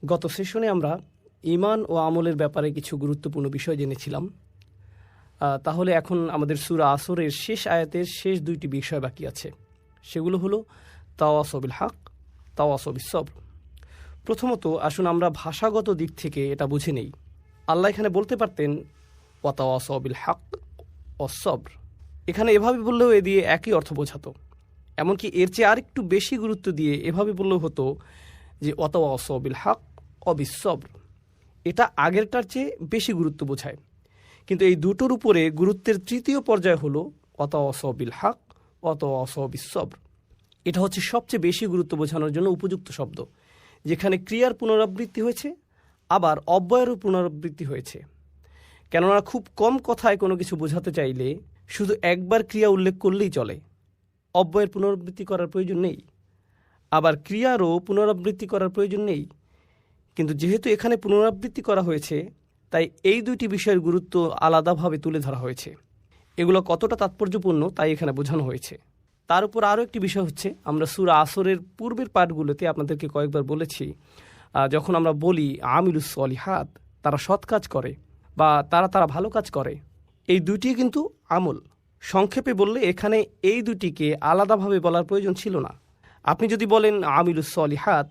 গত সেশনে আমরা ঈমান ও আমলের ব্যাপারে কিছু গুরুত্বপূর্ণ বিষয় জেনেছিলাম। তাহলে এখন আমাদের সূরা আসরের শেষ আয়াতের শেষ দুইটি বিষয় বাকি আছে। সেগুলো হলো তাওয়াসও বিল হক, তাওয়াসও বিস সবর। প্রথমত আসুন আমরা ভাষাগত দিক থেকে এটা বুঝে নেই। আল্লাহ এখানে বলতে পারতেন ওয়া তাওয়াসও বিল হক ওয়াস সবর, এখানে এভাবে বললেও এ দিয়ে একই অর্থ বোঝাতো। এমনকি এর চেয়ে আরেকটু বেশি গুরুত্ব দিয়ে এভাবে বললেও হতো যে ওয়া তাওয়াসও বিল হক ওয়া বিস সবর, এটা আগেরটার চেয়ে বেশি গুরুত্ব বোঝায়। কিন্তু এই দুটোর উপরে গুরুত্বের তৃতীয় পর্যায় হলো ওয়া তাওয়াসও বিল হক ওয়া তাওয়াসও বিস সবর। এটা হচ্ছে সবচেয়ে বেশি গুরুত্ব বোঝানোর জন্য উপযুক্ত শব্দ, যেখানে ক্রিয়ার পুনরাবৃত্তি হয়েছে আবার অব্যয়েরও পুনরাবৃত্তি হয়েছে। কেননা খুব কম কথায় কোনো কিছু বোঝাতে চাইলে শুধু একবার ক্রিয়া উল্লেখ করলেই চলে, অব্যয়ের পুনরাবৃত্তি করার প্রয়োজন নেই। আবার ক্রিয়ারও পুনরাবৃত্তি করার প্রয়োজন নেই। কিন্তু যেহেতু এখানে পুনরাবৃত্তি করা হয়েছে, তাই এই দুইটি বিষয়ের গুরুত্ব আলাদাভাবে তুলে ধরা হয়েছে। এগুলো কতটা তাৎপর্যপূর্ণ তাই এখানে বোঝানো হয়েছে। তার উপর আরও একটি বিষয় হচ্ছে, আমরা সূরা আসরের পূর্বের পাঠগুলোতে আপনাদেরকে কয়েকবার বলেছি, যখন আমরা বলি আমিলুস সলিহাত, তারা সৎ কাজ করে বা তারা ভালো কাজ করে, এই দুটি কিন্তু আমল। সংক্ষেপে বললে এখানে এই দুটিকে আলাদাভাবে বলার প্রয়োজন ছিল না। আপনি যদি বলেন আমিলুস সলিহাত,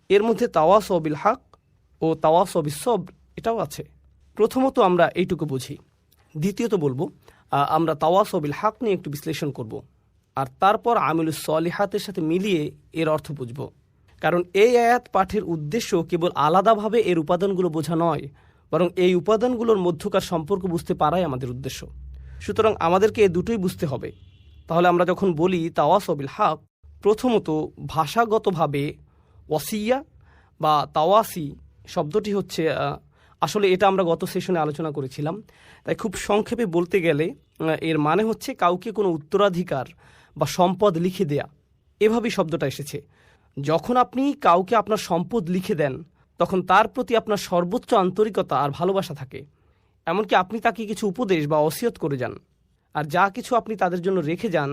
এর মধ্যে তাওয়াসও বিল হক ও তাওয়াসও বিস সবর এটাও আছে। প্রথমত আমরা এইটুকু বুঝি। দ্বিতীয়ত বলবো আমরা তাওয়াসও বিল হক নিয়ে একটু বিশ্লেষণ করব, আর তারপর আমিলুস সলিহাতের সাথে মিলিয়ে এর অর্থ বুঝব। কারণ এই আয়াত পাঠের উদ্দেশ্য কেবল আলাদাভাবে এর উপাদানগুলো বোঝা নয়, বরং এই উপাদানগুলোর মধ্যকার সম্পর্ক বুঝতে পারাই আমাদের উদ্দেশ্য। সুতরাং আমাদেরকে এ দুটোই বুঝতে হবে। তাহলে আমরা যখন বলি তাওয়াসও বিল হক, প্রথমত ভাষাগতভাবে ওয়াসিয়া বা তাওয়াসি শব্দটি হচ্ছে, আসলে এটা আমরা গত সেশনে আলোচনা করেছিলাম, তাই খুব সংক্ষেপে বলতে গেলে এর মানে হচ্ছে কাউকে কোনো উত্তরাধিকার বা সম্পদ লিখে দেয়া, এভাবেই শব্দটা এসেছে। যখন আপনি কাউকে আপনার সম্পদ লিখে দেন, তখন তার প্রতি আপনার সর্বোচ্চ আন্তরিকতা আর ভালোবাসা থাকে। এমনকি আপনি তাকে কিছু উপদেশ বা ওসিয়ত করে যান, আর যা কিছু আপনি তাদের জন্য রেখে যান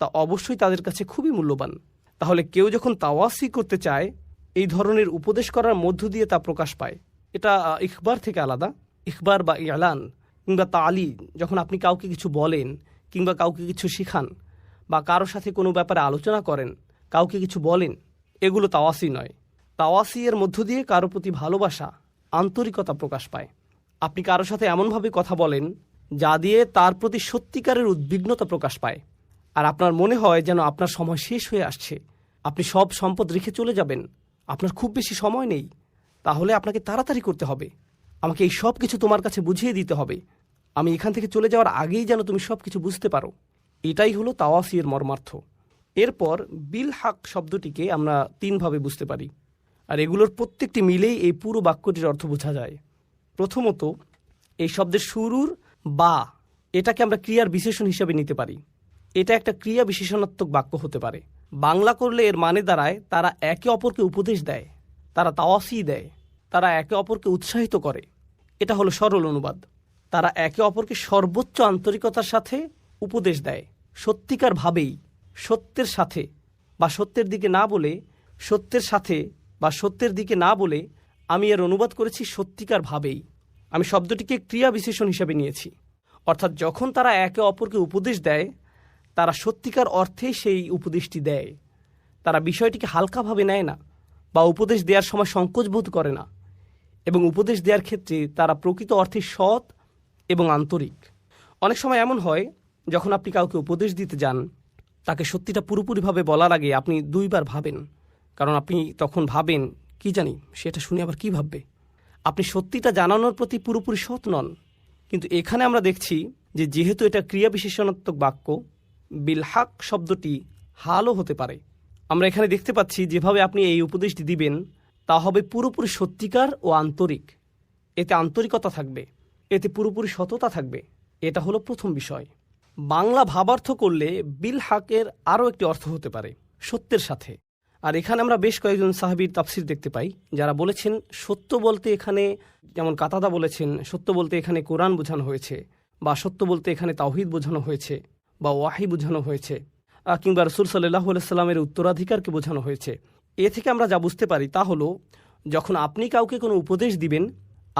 তা অবশ্যই তাদের কাছে খুবই মূল্যবান। তাহলে কেউ যখন তাওয়াসি করতে চায়, এই ধরনের উপদেশ করার মধ্য দিয়ে তা প্রকাশ পায়। এটা ইখবার থেকে আলাদা। ইখবার বা ইলান কিংবা তালি, যখন আপনি কাউকে কিছু বলেন কিংবা কাউকে কিছু শিখান বা কারোর সাথে কোনো ব্যাপারে আলোচনা করেন, কাউকে কিছু বলেন, এগুলো তাওয়াসি নয়। তাওয়াসি এর মধ্য দিয়ে কারো প্রতি ভালোবাসা, আন্তরিকতা প্রকাশ পায়। আপনি কারোর সাথে এমনভাবে কথা বলেন যা দিয়ে তার প্রতি সত্যিকারের উদ্বিগ্নতা প্রকাশ পায়, আর আপনার মনে হয় যেন আপনার সময় শেষ হয়ে আসছে, আপনি সব সম্পদ রেখে চলে যাবেন, আপনার খুব বেশি সময় নেই, তাহলে আপনাকে তাড়াতাড়ি করতে হবে, আমাকে এই সব কিছু তোমার কাছে বুঝিয়ে দিতে হবে, আমি এখান থেকে চলে যাওয়ার আগেই যেন তুমি সব কিছু বুঝতে পারো। এটাই হলো তাওয়াসি এর মর্মার্থ। এরপর বিল হক শব্দটিকে আমরা তিনভাবে বুঝতে পারি, আর এগুলোর প্রত্যেকটি মিলেই এই পুরো বাক্যটির অর্থ বোঝা যায়। প্রথমত, এই শব্দের শুরুর বা, এটাকে আমরা ক্রিয়ার বিশেষণ হিসাবে নিতে পারি। এটা একটা ক্রিয়া বিশেষণাত্মক বাক্য হতে পারে। বাংলা করলে এর মানে দাঁড়ায় তারা একে অপরকে উপদেশ দেয়, তারা তাওয়াসি দেয়, তারা একে অপরকে উৎসাহিত করে। এটা হলো সরল অনুবাদ। তারা একে অপরকে সর্বোচ্চ আন্তরিকতার সাথে উপদেশ দেয়, সত্যিকার ভাবেই, সত্যের সাথে বা সত্যের দিকে না বলে, সত্যের সাথে বা সত্যের দিকে না বলে আমি এর অনুবাদ করেছি সত্যিকার ভাবেই। আমি শব্দটিকে ক্রিয়া বিশেষণ হিসাবে নিয়েছি। অর্থাৎ যখন তারা একে অপরকে উপদেশ দেয়, তারা সত্যিকার অর্থে সেই উপদেশটি দেয়। তারা বিষয়টিকে হালকাভাবে নেয় না বা উপদেশ দেওয়ার সময় সংকোচ বোধ করে না, এবং উপদেশ দেওয়ার ক্ষেত্রে তারা প্রকৃত অর্থে সৎ এবং আন্তরিক। অনেক সময় এমন হয়, যখন আপনি কাউকে উপদেশ দিতে যান, তাকে সত্যিটা পুরোপুরিভাবে বলার আগে আপনি দুইবার ভাবেন, কারণ আপনি তখন ভাবেন কি জানি সেটা শুনে আবার কি ভাববে। আপনি সত্যিটা জানানোর প্রতি পুরোপুরি সৎ নন। কিন্তু এখানে আমরা দেখছি যে যেহেতু এটা ক্রিয়া বিশেষণাত্মক বাক্য, বিল হক শব্দটি হালও হতে পারে। আমরা এখানে দেখতে পাচ্ছি যেভাবে আপনি এই উপদেশটি দিবেন তা হবে পুরোপুরি সত্যিকার ও আন্তরিক। এতে আন্তরিকতা থাকবে, এতে পুরোপুরি সততা থাকবে। এটা হলো প্রথম বিষয়। বাংলা ভাবার্থ করলে বিল হকের আরও একটি অর্থ হতে পারে সত্যের সাথে। আর এখানে আমরা বেশ কয়েকজন সাহাবীর তাফসির দেখতে পাই যারা বলেছেন সত্য বলতে এখানে, যেমন কাতাদা বলেছেন সত্য বলতে এখানে কোরআন বোঝানো হয়েছে, বা সত্য বলতে এখানে তাওহীদ বোঝানো হয়েছে, বা ওয়াহি বোঝানো হয়েছে, কিংবা রাসূল সাল্লাল্লাহু আলাইহি সাল্লামের উত্তরাধিকারকে বোঝানো হয়েছে। এ থেকে আমরা যা বুঝতে পারি তা হলো যখন আপনি কাউকে কোনো উপদেশ দিবেন,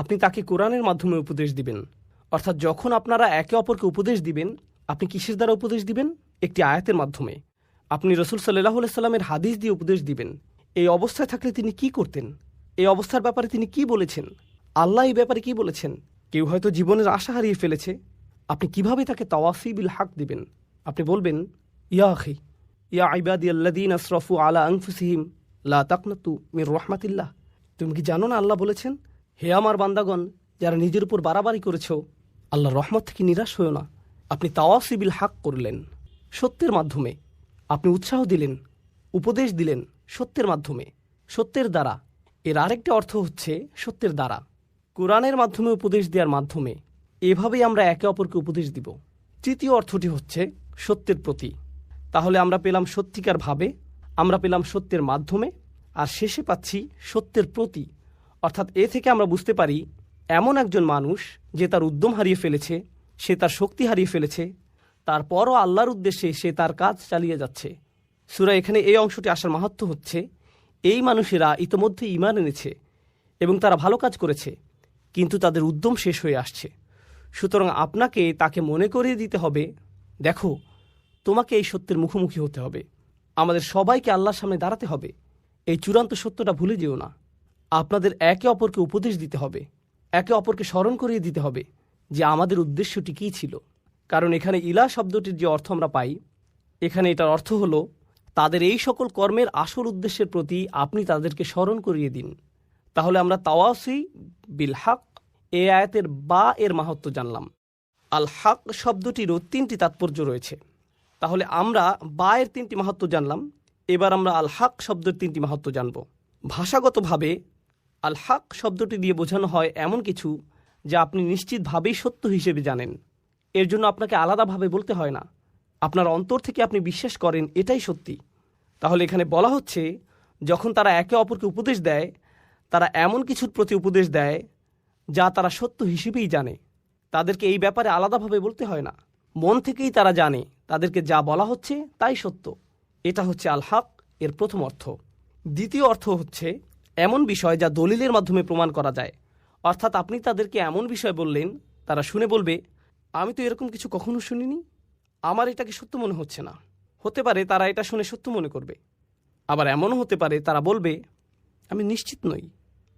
আপনি তাকে কোরআনের মাধ্যমে উপদেশ দিবেন। অর্থাৎ যখন আপনারা একে অপরকে উপদেশ দিবেন, আপনি কিসের দ্বারা উপদেশ দিবেন? একটি আয়াতের মাধ্যমে। আপনি রসুল সাল্লাল্লাহু আলাইহি সাল্লামের হাদিস দিয়ে উপদেশ দিবেন। এই অবস্থায় থাকলে তিনি কি করতেন? এই অবস্থার ব্যাপারে তিনি কি বলেছেন? আল্লাহ এই ব্যাপারে কি বলেছেন? কেউ হয়তো জীবনের আশা হারিয়ে ফেলেছে, আপনি কিভাবে তাকে তাওয়াসি বিল হক দিবেন? আপনি বলবেন, ইয়া আখি, ইয়া ইবাদি আল্লাযীনা আসরাফু আলা আনফুসিহিম লা তাকনাতু মির রাহমাতিল্লাহ। তুমি কি জানো না আল্লাহ বলেছেন, হে আমার বান্দাগণ, যারা নিজের উপর বাড়াবাড়ি করেছ, আল্লাহর রহমত থেকে নিরাশ হয়েও না। আপনি তাওয়াসি বিল হক করলেন সত্যের মাধ্যমে। আপনি উৎসাহ দিলেন, উপদেশ দিলেন সত্যের মাধ্যমে, সত্যের দ্বারা। এর আরেকটি অর্থ হচ্ছে সত্যের দ্বারা, কোরআনের মাধ্যমে উপদেশ দেওয়ার মাধ্যমে। এভাবেই আমরা একে অপরকে উপদেশ দিব। তৃতীয় অর্থটি হচ্ছে সত্যের প্রতি। তাহলে আমরা পেলাম সত্যিকার ভাবে, আমরা পেলাম সত্যের মাধ্যমে, আর শেষে পাচ্ছি সত্যের প্রতি। অর্থাৎ এ থেকে আমরা বুঝতে পারি এমন একজন মানুষ যে তার উদ্যম হারিয়ে ফেলেছে, সে তার শক্তি হারিয়ে ফেলেছে, তারপরও আল্লাহর উদ্দেশ্যে সে তার কাজ চালিয়ে যাচ্ছে। সূরা এখানে এই অংশটি আসার মাহাত্ম্য হচ্ছে, এই মানুষেরা ইতোমধ্যে ঈমান এনেছে এবং তারা ভালো কাজ করেছে, কিন্তু তাদের উদ্যম শেষ হয়ে আসছে। সুতরাং আপনাকে তাকে মনে করিয়ে দিতে হবে, দেখো, তোমাকে এই সত্যের মুখোমুখি হতে হবে। আমাদের সবাইকে আল্লাহর সামনে দাঁড়াতে হবে। এই চূড়ান্ত সত্যটা ভুলে যেও না। আপনাদের একে অপরকে উপদেশ দিতে হবে, একে অপরকে স্মরণ করিয়ে দিতে হবে যে আমাদের উদ্দেশ্যটি কী ছিল। কারণ এখানে ইলা শব্দটির যে অর্থ আমরা পাই, এখানে এটার অর্থ হলো তাদের এই সকল কর্মের আসল উদ্দেশ্যের প্রতি আপনি তাদেরকে স্মরণ করিয়ে দিন। তাহলে আমরা তাওয়াসি বিল হক এ আয়াতের বা এর মাহাত্ম্য জানলাম। আল হক শব্দটিরও তিনটি তাৎপর্য রয়েছে। তাহলে আমরা বা এর তিনটি মাহাত্ম্য জানলাম। এবার আমরা আল হক শব্দের তিনটি মাহাত্ম্য জানব। ভাষাগতভাবে আল হক শব্দটি দিয়ে বোঝানো হয় এমন কিছু যা আপনি নিশ্চিতভাবেই সত্য হিসেবে জানেন। এর জন্য আপনাকে আলাদাভাবে বলতে হয় না, আপনার অন্তর থেকে আপনি বিশ্বাস করেন এটাই সত্যি। তাহলে এখানে বলা হচ্ছে, যখন তারা একে অপরকে উপদেশ দেয়, তারা এমন কিছুর প্রতি উপদেশ দেয় যা তারা সত্য হিসেবেই জানে। তাদেরকে এই ব্যাপারে আলাদাভাবে বলতে হয় না, মন থেকেই তারা জানে তাদেরকে যা বলা হচ্ছে তাই সত্য। এটা হচ্ছে আল হক এর প্রথম অর্থ। দ্বিতীয় অর্থ হচ্ছে এমন বিষয় যা দলিলের মাধ্যমে প্রমাণ করা যায়। অর্থাৎ আপনি তাদেরকে এমন বিষয় বললেন, তারা শুনে বলবে, আমি তো এরকম কিছু কখনো শুনিনি, আমার এটাকে সত্য মনে হচ্ছে না। হতে পারে তারা এটা শুনে সত্য মনে করবে, আবার এমনও হতে পারে তারা বলবে, আমি নিশ্চিত নই,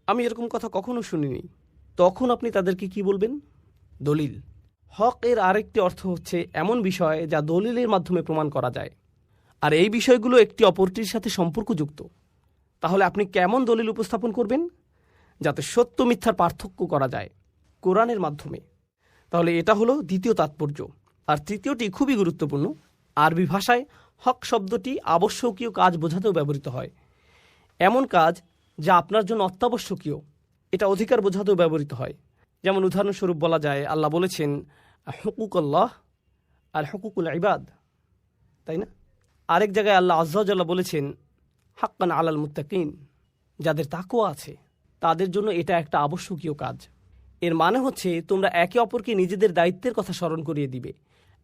আমি এরকম কথা কখনো শুনিনি। তখন আপনি তাদেরকে কি বলবেন? দলিল। হক এর আরেকটি অর্থ হচ্ছে এমন বিষয় যা দলিলের মাধ্যমে প্রমাণ করা যায়, আর এই বিষয়গুলো একটি অপরটির সাথে সম্পর্কযুক্ত। তাহলে আপনি কেমন দলিল উপস্থাপন করবেন? যাতে সত্য মিথ্যার পার্থক্য করা যায়, কোরআনের মাধ্যমে। তাহলে এটা হলো দ্বিতীয় তাৎপর্য। আর তৃতীয়টি খুবই গুরুত্বপূর্ণ। আরবি ভাষায় হক শব্দটি আবশ্যকীয় কাজ বোঝাতেও ব্যবহৃত হয়। এমন কাজ যা আপনার জন্য অত্যাবশ্যকীয়, এটা অধিকার বোঝাতেও ব্যবহৃত হয়। যেমন উদাহরণস্বরূপ বলা যায়, আল্লাহ বলেছেন হুকুকুল্লাহ আর হুকুকুল ইবাদ, তাই না? আরেক জায়গায় আল্লাহ আযজা ওয়া জাল্লা বলেছেন হাক্কান আলাল মুত্তাকিন, যাদের তাকওয়া আছে তাদের জন্য এটা একটা আবশ্যকীয় কাজ। এর মানে হচ্ছে তোমরা একে অপরকে নিজেদের দায়িত্বের কথা স্মরণ করিয়ে দিবে,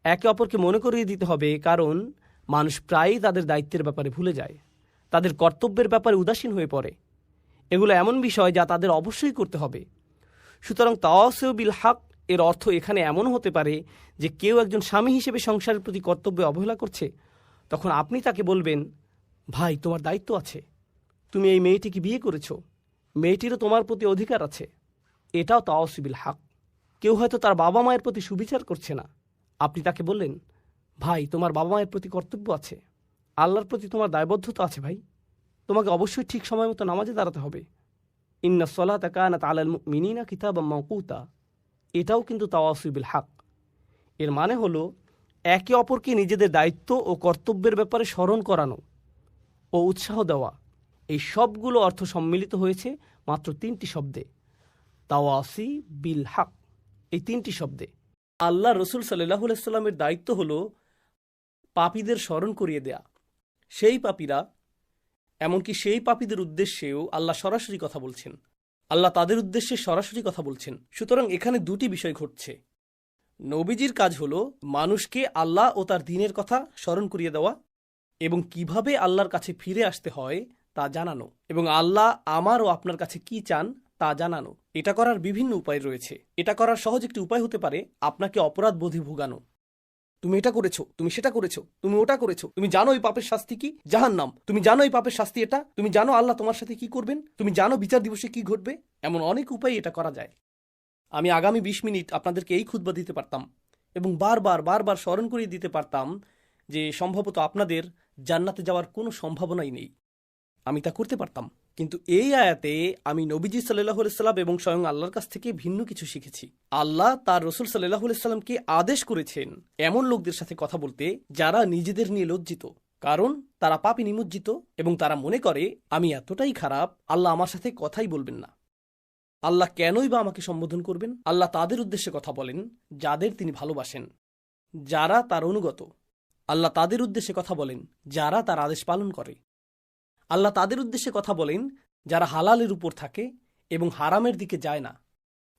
একে অপরকে মনে করিয়ে দিতে হবে। কারণ মানুষ প্রায়ই তাদের দায়িত্বের ব্যাপারে ভুলে যায়, তাদের কর্তব্যের ব্যাপারে উদাসীন হয়ে পড়ে। এগুলো এমন বিষয় যা তাদের অবশ্যই করতে হবে। সুতরাং তাওয়াসি বিল হক এর অর্থ এখানে এমন হতে পারে যে কেউ একজন স্বামী হিসেবে সংসারের প্রতি কর্তব্যে অবহেলা করছে, তখন আপনি তাকে বলবেন, ভাই, তোমার দায়িত্ব আছে, তুমি এই মেয়েটিকে বিয়ে করেছো, মেয়েটিরও তোমার প্রতি অধিকার আছে। এটাও তাওয়াসি বিল হক। কেউ হয়তো তার বাবা মায়ের প্রতি সুবিচার করছে না, আপনি তাকে বললেন, ভাই, তোমার বাবা মায়ের প্রতি কর্তব্য আছে, আল্লাহর প্রতি তোমার দায়বদ্ধতা আছে ভাই, তোমাকে অবশ্যই ঠিক সময় মতো নামাজে দাঁড়াতে হবে। ইন্নাস সালাতা কানাত আলাল মুমিনিনা কিতাবাম মাওকুতা, এটাও কিন্তু তাওয়াসি বিল হক। এর মানে হলো একে অপরকে নিজেদের দায়িত্ব ও কর্তব্যের ব্যাপারে স্মরণ করানো ও উৎসাহ দেওয়া। এই সবগুলো অর্থ সম্মিলিত হয়েছে মাত্র তিনটি শব্দে, তাওয়াসি বিল হক। এই তিনটি শব্দে আল্লাহ রসুল সাল্লাল্লাহু আলাইহি সাল্লামের দায়িত্ব হলো পাপীদের স্মরণ করিয়ে দেয়া। সেই পাপীরা, এমনকি সেই পাপীদের উদ্দেশ্যেও আল্লাহ সরাসরি কথা বলছেন, আল্লাহ তাদের উদ্দেশ্যে সরাসরি কথা বলছেন। সুতরাং এখানে দুটি বিষয় ঘটছে। নবীজির কাজ হলো মানুষকে আল্লাহ ও তার দ্বীনের কথা স্মরণ করিয়ে দেওয়া এবং কিভাবে আল্লাহর কাছে ফিরে আসতে হয় তা জানানো, এবং আল্লাহ আমার ও আপনার কাছে কি চান তা জানানো। এটা করার বিভিন্ন উপায় রয়েছে। এটা করার সহজ একটি উপায় হতে পারে আপনাকে অপরাধ বোধে ভোগানো। তুমি এটা করেছো, তুমি সেটা করেছো, তুমি ওটা করেছো, তুমি জানো এই পাপের শাস্তি কি? জাহান্নাম। তুমি জানো এই পাপের শাস্তি এটা, তুমি জানো আল্লাহ তোমার সাথে কি করবেন, তুমি জানো বিচার দিবসে কি ঘটবে। এমন অনেক উপায় এটা করা যায়। আমি আগামী 20 মিনিট আপনাদেরকে এই খুতবা দিতে পারতাম এবং বারবার বারবার স্মরণ করিয়ে দিতে পারতাম যে সম্ভবত আপনাদের জান্নাতে যাওয়ার কোনো সম্ভাবনাই নেই। আমি তা করতে পারতাম, কিন্তু এই আয়াতে আমি নবীজি সাল্লাল্লাহু আলাইহি সাল্লাম এবং স্বয়ং আল্লাহর কাছ থেকে ভিন্ন কিছু শিখেছি। আল্লাহ তার রসুল সাল্লাল্লাহু আলাইহি সাল্লামকে আদেশ করেছেন এমন লোকদের সাথে কথা বলতে যারা নিজেদের নিয়ে লজ্জিত, কারণ তারা পাপে নিমজ্জিত এবং তারা মনে করে আমি এতটাই খারাপ, আল্লাহ আমার সাথে কথাই বলবেন না। আল্লাহ কেনই বা আমাকে সম্বোধন করবেন? আল্লাহ তাদের উদ্দেশ্যে কথা বলেন যাদের তিনি ভালোবাসেন, যারা তার অনুগত। আল্লাহ তাদের উদ্দেশ্যে কথা বলেন যারা তার আদেশ পালন করে। আল্লাহ তাদের উদ্দেশ্যে কথা বলেন যারা হালালের উপর থাকে এবং হারামের দিকে যায় না।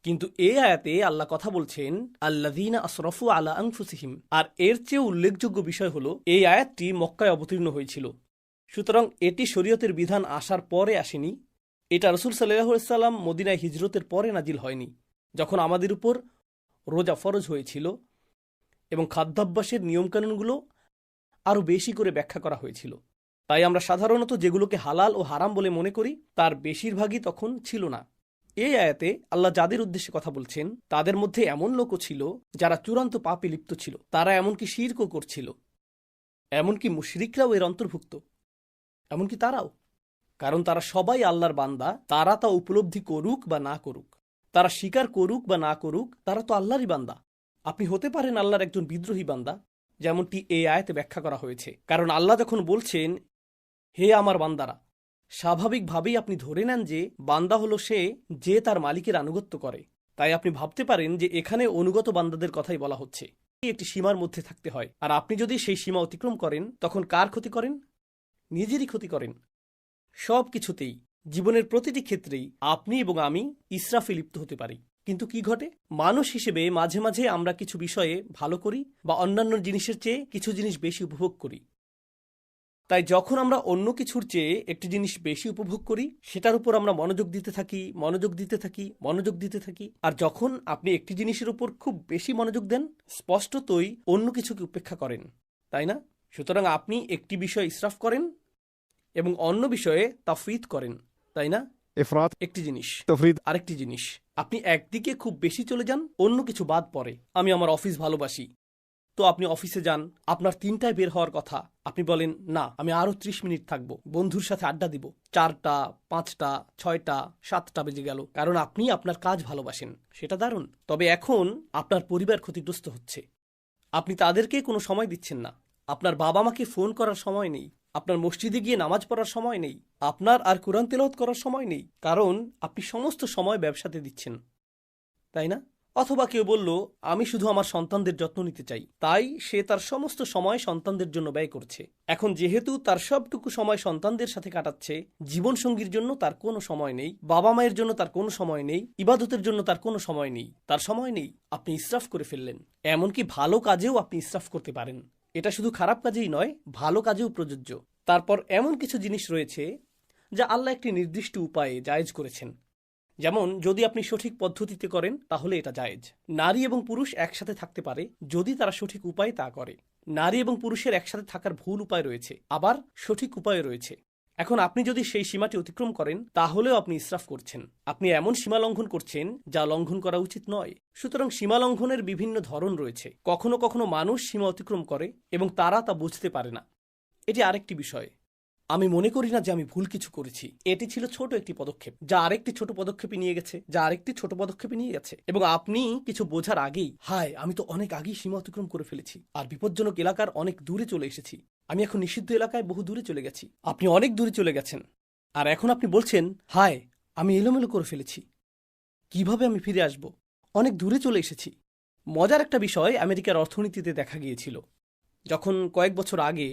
কিন্তু এই আয়াতে আল্লাহ কথা বলছেন আল্লাযীনা আসরাফু আলা আনফুসিহিম। আর এর চেয়ে উল্লেখযোগ্য বিষয় হলো এই আয়াতটি মক্কায় অবতীর্ণ হয়েছিল, সুতরাং এটি শরীয়তের বিধান আসার পরে আসেনি। এটা রাসূল সাল্লাল্লাহু আলাইহি সাল্লাম মদিনায় হিজরতের পরে নাজিল হয়নি, যখন আমাদের উপর রোজা ফরজ হয়েছিল এবং খাদ্যাভ্যাসের নিয়মকানুনগুলো আরও বেশি করে ব্যাখ্যা করা হয়েছিল। তাই আমরা সাধারণত যেগুলোকে হালাল ও হারাম বলে মনে করি তার বেশিরভাগই তখন ছিল না। এই আয়াতে আল্লাহ যাদের উদ্দেশ্যে কথা বলছেন তাদের মধ্যে এমন লোকও ছিল যারা চূড়ান্ত পাপে লিপ্ত ছিল। তারা এমনকি শিরকও করছিল, এমনকি মুশরিকরাও এর অন্তর্ভুক্ত, এমনকি তারাও। কারণ তারা সবাই আল্লাহর বান্দা, তারা তা উপলব্ধি করুক বা না করুক, তারা স্বীকার করুক বা না করুক, তারা তো আল্লাহরই বান্দা। আপনি হতে পারেন আল্লাহর একজন বিদ্রোহী বান্দা, যেমনটি এই আয়াতে ব্যাখ্যা করা হয়েছে। কারণ আল্লাহ যখন বলছেন হে আমার বান্দারা, স্বাভাবিকভাবেই আপনি ধরে নেন যে বান্দা হলো সে যে তার মালিকের আনুগত্য করে। তাই আপনি ভাবতে পারেন যে এখানে অনুগত বান্দাদের কথাই বলা হচ্ছে। একটি সীমার মধ্যে থাকতে হয়, আর আপনি যদি সেই সীমা অতিক্রম করেন তখন কার ক্ষতি করেন? নিজেরই ক্ষতি করেন। সব কিছুতেই, জীবনের প্রতিটি ক্ষেত্রেই আপনি এবং আমি ইসরাফে লিপ্ত হতে পারি। কিন্তু কি ঘটে? মানুষ হিসেবে মাঝে মাঝে আমরা কিছু বিষয়ে ভালো করি বা অন্যান্য জিনিসের চেয়ে কিছু জিনিস বেশি উপভোগ করি। তাই যখন আমরা অন্য কিছুর চেয়ে একটি জিনিস বেশি উপভোগ করি সেটার উপর আমরা মনোযোগ দিতে থাকি, মনোযোগ দিতে থাকি, মনোযোগ দিতে থাকি। আর যখন আপনি একটি জিনিসের উপর খুব বেশি মনোযোগ দেন, স্পষ্টতই অন্য কিছুকে উপেক্ষা করেন, তাই না? সুতরাং আপনি একটি বিষয় ইসরাফ করেন এবং অন্য বিষয়ে তাফরিদ করেন, তাই না? ইফরাত একটি জিনিস, তফরিদ। আরেকটি জিনিস। আপনি একদিকে খুব বেশি চলে যান, অন্য কিছু বাদ পড়ে। আমি আমার অফিস ভালোবাসি, তো আপনি অফিসে যান, আপনার 3টায় বের হওয়ার কথা, আপনি বলেন না আমি আরো 30 মিনিট থাকবো, বন্ধুর সাথে আড্ডা দিব। 4টা, 5টা, 6টা, 7টা বেজে গেল, কারণ আপনি আপনার কাজ ভালোবাসেন। সেটা দারুণ। তবে এখন আপনার পরিবার ক্ষতিগ্রস্ত হচ্ছে, আপনি তাদেরকে কোনো সময় দিচ্ছেন না। আপনার বাবা মাকে ফোন করার সময় নেই, আপনার মসজিদে গিয়ে নামাজ পড়ার সময় নেই, আপনার আর কুরআন তেলাওয়াত করার সময় নেই, কারণ আপনি সমস্ত সময় ব্যবসাতে দিচ্ছেন, তাই না? অথবা কেউ বলল আমি শুধু আমার সন্তানদের যত্ন নিতে চাই, তাই সে তার সমস্ত সময় সন্তানদের জন্য ব্যয় করছে। এখন যেহেতু তার সবটুকু সময় সন্তানদের সাথে কাটাচ্ছে, জীবনসঙ্গীর জন্য তার কোনো সময় নেই, বাবা মায়ের জন্য তার কোনো সময় নেই, ইবাদতের জন্য তার কোনো সময় নেই, তার সময় নেই। আপনি ইসরাফ করে ফেললেন। এমনকি ভালো কাজেও আপনি ইসরাফ করতে পারেন। এটা শুধু খারাপ কাজেই নয়, ভালো কাজেও প্রযোজ্য। তারপর এমন কিছু জিনিস রয়েছে যা আল্লাহ একটি নির্দিষ্ট উপায়ে জায়েজ করেছেন। যেমন যদি আপনি সঠিক পদ্ধতিতে করেন তাহলে এটা জায়েজ। নারী এবং পুরুষ একসাথে থাকতে পারে যদি তারা সঠিক উপায়ে তা করে। নারী এবং পুরুষের একসাথে থাকার ভুল উপায় রয়েছে, আবার সঠিক উপায় রয়েছে। এখন আপনি যদি সেই সীমাটি অতিক্রম করেন তাহলেও আপনি ইসরাফ করছেন। আপনি এমন সীমা লঙ্ঘন করছেন যা লঙ্ঘন করা উচিত নয়। সুতরাং সীমা লঙ্ঘনের বিভিন্ন ধরন রয়েছে। কখনো কখনো মানুষ সীমা অতিক্রম করে এবং তারা তা বুঝতে পারে না। এটি আরেকটি বিষয়। আমি মনে করি না যে আমি ভুল কিছু করেছি। এটি ছিল ছোট একটি পদক্ষেপ যা আরেকটি ছোট পদক্ষেপে নিয়ে গেছে, এবং আপনি কিছু বোঝার আগেই হায় আমি তো অনেক আগেই সীমা অতিক্রম করে ফেলেছি, আর বিপজ্জনক এলাকার অনেক দূরে চলে এসেছি, আমি এখন নিষিদ্ধ এলাকায় বহু দূরে চলে গেছি। আপনি অনেক দূরে চলে গেছেন, আর এখন আপনি বলছেন হায় আমি এলোমেলো করে ফেলেছি, কিভাবে আমি ফিরে আসব? অনেক দূরে চলে এসেছি। মজার একটা বিষয় আমেরিকার অর্থনীতিতে দেখা গিয়েছিল। যখন কয়েক বছর আগে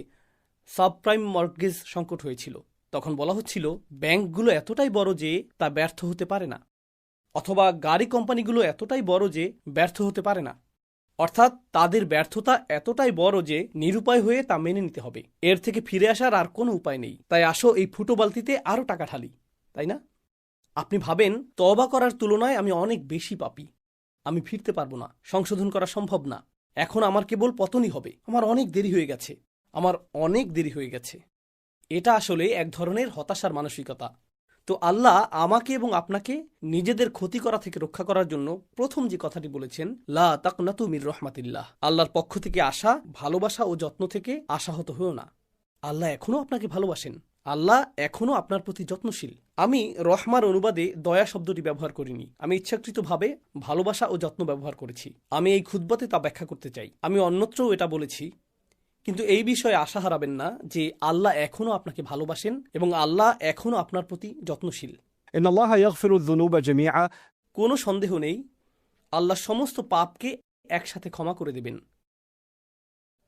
সাবপ্রাইম মর্টগেজ সংকট হয়েছিল, তখন বলা হচ্ছিল ব্যাংকগুলো এতটাই বড় যে তা ব্যর্থ হতে পারে না, অথবা গাড়ি কোম্পানিগুলো এতটাই বড় যে ব্যর্থ হতে পারে না। অর্থাৎ তাদের ব্যর্থতা এতটাই বড় যে নিরুপায় হয়ে তা মেনে নিতে হবে। এর থেকে ফিরে আসার আর কোনো উপায় নেই। তাই আসো এই ফুটো বালতিতে আরও টাকা ঢালি, তাই না? আপনি ভাবেন তওবা করার তুলনায় আমি অনেক বেশি পাপী, আমি ফিরতে পারবো না, সংশোধন করা সম্ভব না, এখন আমার কেবল পতনই হবে, আমার অনেক দেরি হয়ে গেছে, আমার অনেক দেরি হয়ে গেছে। এটা আসলে এক ধরনের হতাশার মানসিকতা। তো আল্লাহ আমাকে এবং আপনাকে নিজেদের ক্ষতি করা থেকে রক্ষা করার জন্য প্রথম যে কথাটি বলেছেন, লা তাকনাতু মির রহমাতিল্লাহ, আল্লাহর পক্ষ থেকে আসা ভালোবাসা ও যত্ন থেকে আশাহত হয়েও না। আল্লাহ এখনো আপনাকে ভালোবাসেন, আল্লাহ এখনো আপনার প্রতি যত্নশীল। আমি রহমার অনুবাদে দয়া শব্দটি ব্যবহার করিনি, আমি ইচ্ছাকৃতভাবে ভালোবাসা ও যত্ন ব্যবহার করেছি। আমি এই খুতবাতে তা ব্যাখ্যা করতে চাই। আমি অন্যত্রও এটা বলেছি, কিন্তু এই বিষয়ে আশা হারাবেন না যে আল্লাহ এখনো আপনাকে ভালোবাসেন এবং আল্লাহ এখনো আপনার প্রতি যত্নশীল। إن الله يغفر الذنوب جميعا কোনো সন্দেহ নেই আল্লাহ সমস্ত পাপকে একসাথে ক্ষমা করে দেবেন,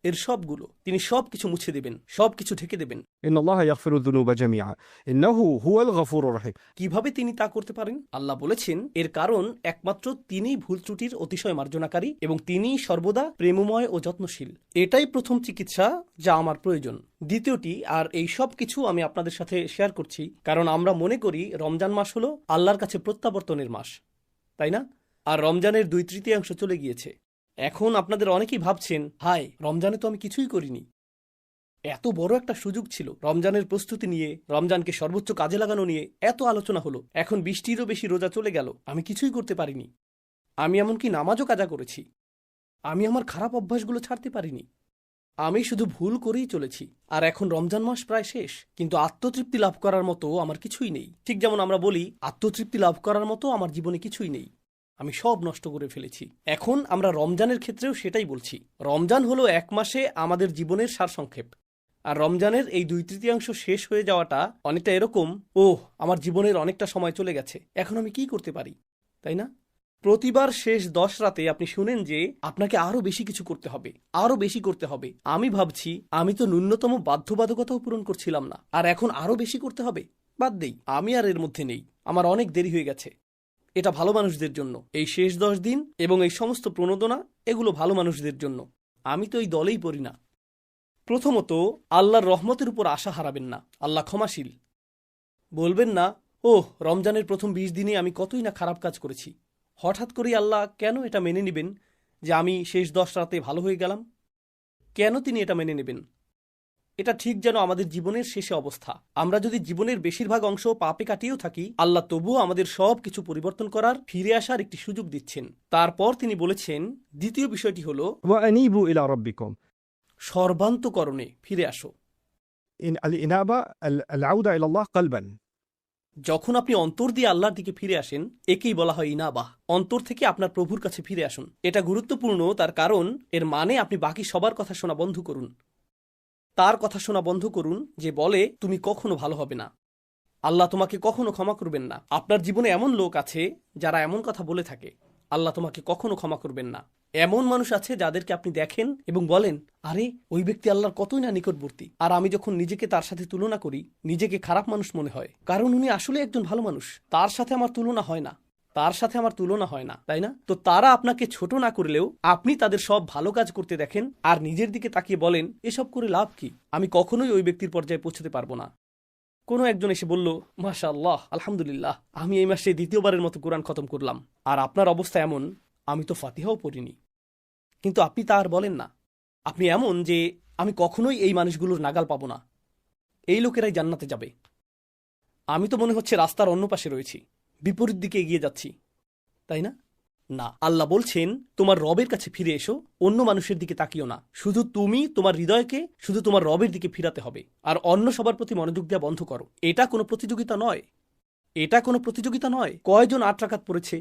এর সবগুলো, তিনি সবকিছু মুছে দেবেন, সবকিছু ঢেকে দেবেন। إن الله يغفر الذنوب جميعا إنه هو الغفور الرحيم। কিভাবে তিনি তা করতে পারেন? আল্লাহ বলেছেন এর কারণ একমাত্র তিনিই ভুল ত্রুটির অতিশয় মার্জনাকারী এবং তিনিই সর্বদা প্রেমময় ও যত্নশীল। এটাই প্রথম চিকিৎসা যা আমার প্রয়োজন। দ্বিতীয়টি, আর এই সব কিছু আমি আপনাদের সাথে শেয়ার করছি কারণ আমরা মনে করি রমজান মাস হলো আল্লাহর কাছে প্রত্যাবর্তনের মাস, তাই না? আর রমজানের 2/3 চলে গিয়েছে। এখন আপনাদের অনেকেই ভাবছেন, হায়, রমজানে তো আমি কিছুই করিনি। এত বড় একটা সুযোগ ছিল, রমজানের প্রস্তুতি নিয়ে, রমজানকে সর্বোচ্চ কাজে লাগানো নিয়ে এত আলোচনা হলো, এখন 20টিরও বেশি রোজা চলে গেল, আমি কিছুই করতে পারিনি। আমি এমনকি নামাজও কাজা করেছি, আমি আমার খারাপ অভ্যাসগুলো ছাড়তে পারিনি, আমি শুধু ভুল করেই চলেছি। আর এখন রমজান মাস প্রায় শেষ, কিন্তু আত্মতৃপ্তি লাভ করার মতো আমার কিছুই নেই। ঠিক যেমন আমরা বলি আত্মতৃপ্তি লাভ করার মতো আমার জীবনে কিছুই নেই, আমি সব নষ্ট করে ফেলেছি। এখন আমরা রমজানের ক্ষেত্রেও সেটাই বলছি। রমজান হলো এক মাসে আমাদের জীবনের সারসংক্ষেপ, আর রমজানের এই 2/3 শেষ হয়ে যাওয়াটা অনেকটা এরকম, আমার জীবনের অনেকটা সময় চলে গেছে, এখন আমি কি করতে পারি, তাই না? প্রতিবার শেষ 10 রাতে আপনি শুনেন যে আপনাকে আরো বেশি কিছু করতে হবে, আরো বেশি করতে হবে। আমি ভাবছি আমি তো ন্যূনতম বাধ্যবাধকতাও পূরণ করছিলাম না, আর এখন আরো বেশি করতে হবে। বাদ দেই, আমি আর এর মধ্যে নেই, আমার অনেক দেরি হয়ে গেছে। এটা ভালো মানুষদের জন্য, এই শেষ 10 দিন এবং এই সমস্ত প্রণোদনা, এগুলো ভালো মানুষদের জন্য। আমি তো এই দলেই পড়ি না। প্রথমত, আল্লাহর রহমতের উপর আশা হারাবেন না। আল্লাহ ক্ষমাশীল। বলবেন না, রমজানের প্রথম 20 দিনে আমি কতই না খারাপ কাজ করেছি, হঠাৎ করেই আল্লাহ কেন এটা মেনে নেবেন যে আমি শেষ 10 রাতে ভালো হয়ে গেলাম? কেন তিনি এটা মেনে নেবেন? এটা ঠিক যেন আমাদের জীবনের শেষে অবস্থা। আমরা যদি জীবনের বেশিরভাগ অংশ পাপে কাটিয়েও থাকি, আল্লাহ তবুও আমাদের সব কিছু পরিবর্তন করার, ফিরে আসার একটি সুযোগ দিচ্ছেন। তারপর তিনি বলেছেন দ্বিতীয় বিষয়টি হলো وأنيبوا إلى ربكم। সর্বান্তকরণে ফিরে আসো। الإنابة العودة إلى الله قلبا। যখন আপনি অন্তর দিয়ে আল্লাহর দিকে ফিরে আসেন, একেই বলা হয় ইনাবাহ। অন্তর থেকে আপনার প্রভুর কাছে ফিরে আসুন। এটা গুরুত্বপূর্ণ, তার কারণ এর মানে আপনি বাকি সবার কথা শোনা বন্ধ করুন। তার কথা শোনা বন্ধ করুন যে বলে তুমি কখনো ভালো হবে না, আল্লাহ তোমাকে কখনো ক্ষমা করবেন না। আপনার জীবনে এমন লোক আছে যারা এমন কথা বলে থাকে, আল্লাহ তোমাকে কখনো ক্ষমা করবেন না। এমন মানুষ আছে যাদেরকে আপনি দেখেন এবং বলেন, আরে ওই ব্যক্তি আল্লাহর কতই না নিকটবর্তী, আর আমি যখন নিজেকে তার সাথে তুলনা করি, নিজেকে খারাপ মানুষ মনে হয়, কারণ উনি আসলে একজন ভালো মানুষ। তার সাথে আমার তুলনা হয় না, তার সাথে আমার তুলনা হয় না, তাই না? তো তারা আপনাকে ছোট না করলেও আপনি তাদের সব ভালো কাজ করতে দেখেন আর নিজের দিকে তাকিয়ে বলেন, এসব করে লাভ কি, আমি কখনোই ওই ব্যক্তির পর্যায়ে পৌঁছতে পারবো না। কোনো একজন এসে বলল, মাশাআল্লাহ, আলহামদুলিল্লাহ, আমি এই মাসে দ্বিতীয়বারের মতো কোরআন খতম করলাম, আর আপনার অবস্থা এমন, আমি তো ফাতিহাও পড়িনি। কিন্তু আপনি তা আর বলেন না। আপনি এমন যে আমি কখনোই এই মানুষগুলোর নাগাল পাবো না, এই লোকেরাই জান্নাতে যাবে। আমি তো মনে হচ্ছে রাস্তার অন্য পাশে রয়েছি, বিপরীত দিকে এগিয়ে যাচ্ছি, তাই না? না, আল্লাহ বলছেন তোমার রবের কাছে ফিরে এসো, অন্য মানুষের দিকে তাকিও না। শুধু তুমি তোমার হৃদয়কে শুধু তোমার রবের দিকে ফিরাতে হবে, আর অন্য সবার প্রতি মনোযোগ দেওয়া বন্ধ করো। এটা কোনো প্রতিযোগিতা নয়, এটা কোনো প্রতিযোগিতা নয়। কয়জন 8 রাকাত পড়েছে,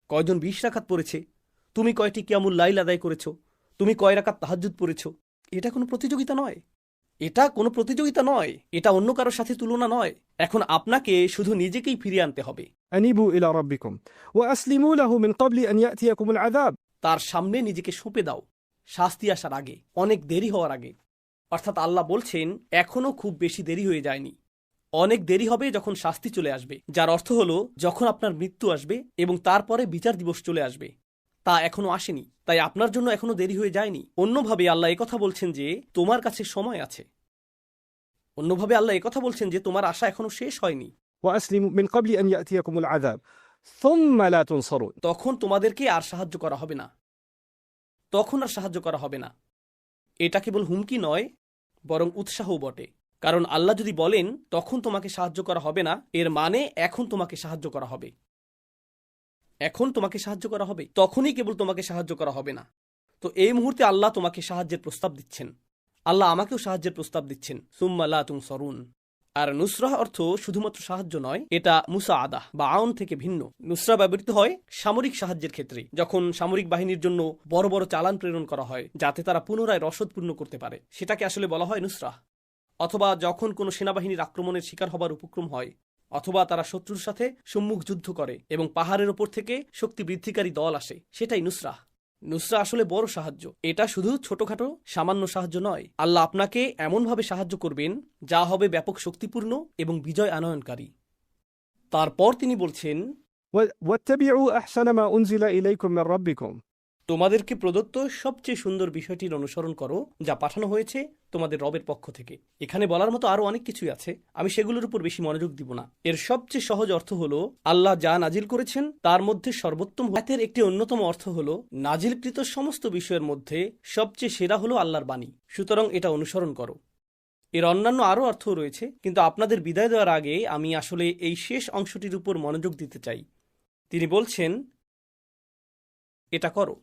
কয়জন 20 রাকাত পড়েছে, তুমি কয়টি কিয়ামুল লাইল আদায় করেছো, তুমি কয় রাকাত তাহাজ্জুদ পড়েছো, এটা কোনো প্রতিযোগিতা নয়। এটা কোনো প্রতিযোগিতা নয়, এটা অন্য কারোর সাথে তুলনা নয়। এখন আপনাকে শুধু নিজেকেই ফিরিয়ে আনতে হবে। أنيبوا إلى ربكم وأسلموا له من قبل أن يأتيكم العذاب। তার সামনে নিজেকে সঁপে দাও, শাস্তি আসার আগে, অনেক দেরি হওয়ার আগে। অর্থাৎ আল্লাহ বলছেন এখনো খুব বেশি দেরি হয়ে যায়নি, অনেক দেরি হবে যখন শাস্তি চলে আসবে, যার অর্থ হলো যখন আপনার মৃত্যু আসবে এবং তারপরে বিচার দিবস চলে আসবে। তা এখনো আসেনি, তাই আপনার জন্য এখনো দেরি হয়ে যায়নি। অন্যভাবে আল্লাহ একথা বলছেন যে তোমার কাছে সময় আছে। অন্যভাবে আল্লাহ একথা বলছেন যে তোমার আশা এখনো শেষ হয়নি। وأسلموا من قبل أن يأتيكم العذاب ثم لا تنصرون. তখন তোমাদেরকে আর সাহায্য করা হবে না। তখন আর সাহায্য করা হবে না। এটা কেবল হুমকি নয়, বরং উৎসাহও বটে। কারণ আল্লাহ যদি বলেন তখন তোমাকে সাহায্য করা হবে না, এর মানে এখন তোমাকে সাহায্য করা হবে। এখন তোমাকে সাহায্য করা হবে, তখনই কেবল তোমাকে সাহায্য করা হবে না। তো এই মুহূর্তে আল্লাহ তোমাকে সাহায্যের প্রস্তাব দিচ্ছেন। আল্লাহ আমাকেও সাহায্যের প্রস্তাব দিচ্ছেন। সুম্মা লা তুনসরুন। আর নুসরাহ অর্থ শুধুমাত্র সাহায্য নয়, এটা মুসাআদা বা আউন থেকে ভিন্ন। নুসরা ব্যবহৃত হয় সামরিক সাহায্যের ক্ষেত্রে, যখন সামরিক বাহিনীর জন্য বড় বড় চালান প্রেরণ করা হয় যাতে তারা পুনরায় রসদ পূর্ণ করতে পারে, সেটাকে আসলে বলা হয় নুসরাহ। অথবা যখন কোনো সেনাবাহিনীর আক্রমণের শিকার হবার উপক্রম হয়, অথবা তারা শত্রুর সাথে সম্মুখ যুদ্ধ করে এবং পাহাড়ের ওপর থেকে শক্তি বৃদ্ধিকারী দল আসে, সেটাই নুসরাহ। নুসরা আসলে বড় সাহায্য। এটা শুধু ছোটখাটো সামান্য সাহায্য নয়। আল্লাহ আপনাকে এমনভাবে সাহায্য করবেন যা হবে ব্যাপক শক্তিপূর্ণ এবং বিজয় আনয়নকারী। তারপর তিনি বলছেন, واتبعوا أحسن ما أنزل إليكم من ربكم. তোমাদেরকে প্রদত্ত সবচেয়ে সুন্দর বিষয়টির অনুসরণ করো যা পাঠানো হয়েছে তোমাদের রবের পক্ষ থেকে। এখানে বলার মতো আরো অনেক কিছুই আছে, আমি সেগুলোর উপর বেশি মনোযোগ দিব না। এর সবচেয়ে সহজ অর্থ হলো আল্লাহ যা নাজিল করেছেন তার মধ্যে সর্বোত্তম। আয়াতের একটি অন্যতম অর্থ হলো নাজিলকৃত সমস্ত বিষয়ের মধ্যে সবচেয়ে সেরা হলো আল্লাহর বাণী, সুতরাং এটা অনুসরণ করো। এর অন্যান্য আরও অর্থ রয়েছে, কিন্তু আপনাদের বিদায় দেওয়ার আগে আমি আসলে এই শেষ অংশটির উপর মনোযোগ দিতে চাই। তিনি বলছেন, এটা করো,